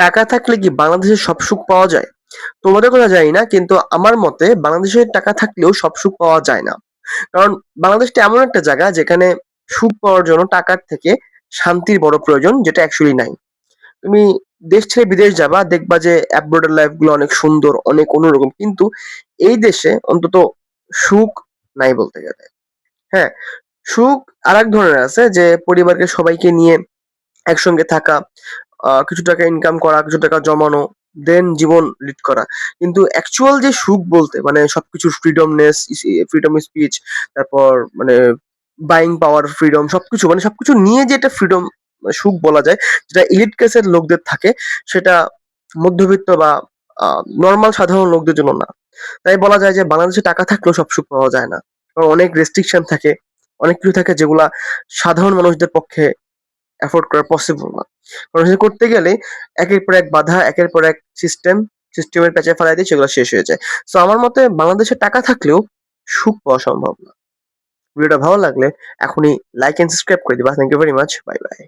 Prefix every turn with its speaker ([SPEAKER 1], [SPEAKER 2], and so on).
[SPEAKER 1] টাকা থাকলে কি বাংলাদেশে সব সুখ পাওয়া যায়? তোমাদের কথা জানি না, কিন্তু আমার মতে বাংলাদেশে টাকা থাকলেও সব সুখ পাওয়া যায় না। কারণ বাংলাদেশটা এমন একটা জায়গা যেখানে সুখ পাওয়ার জন্য টাকার থেকে শান্তির বড় প্রয়োজন, যেটা অ্যাকচুয়ালি নাই। তুমি দেশ ছেড়ে বিদেশ যাবা, দেখবা যে অ্যাব্রোডের লাইফ গুলো অনেক সুন্দর, অনেক অন্যরকম, কিন্তু এই দেশে অন্তত সুখ নাই বলতে গেলে। হ্যাঁ, সুখ আরেক ধরনের আছে, যে পরিবারকে সবাইকে নিয়ে একসঙ্গে থাকা, কিছু টাকা ইনকাম করা, কিছু টাকা জমানো, দেন জীবন লিড করা। কিন্তু অ্যাকচুয়াল যে সুখ বলতে মানে সবকিছুর ফ্রিডমনেস, ফ্রিডম স্পিচ, তারপর মানে বাইং পাওয়ার ফ্রিডম, সবকিছু মানে সবকিছু নিয়ে যে একটা ফ্রিডম সুখ বলা যায়, যেটা ইলিট ক্লাসের লোকদের থাকে, সেটা মধ্যবিত্ত বা নর্মাল সাধারণ লোকদের জন্য না। তাই বলা যায় যে বাংলাদেশে টাকা থাকলেও সব সুখ পাওয়া যায় না। কারণ অনেক রেস্ট্রিকশন থাকে, অনেক কিছু থাকে যেগুলা সাধারণ মানুষদের পক্ষে অ্যাফোর্ড করা পসিবল না। কারণ সেটা করতে গেলে একের পর এক বাধা, একের পর এক সিস্টেমের পেঁচে ফেলাই দিয়ে সেগুলো শেষ হয়ে যায়। সো আমার মতে বাংলাদেশে টাকা থাকলেও সুখ পাওয়া সম্ভব না। ভিডিওটা ভালো লাগলে এখনই লাইক এন্ড সাবস্ক্রাইব করে দিবা। Thank you very much. Bye by.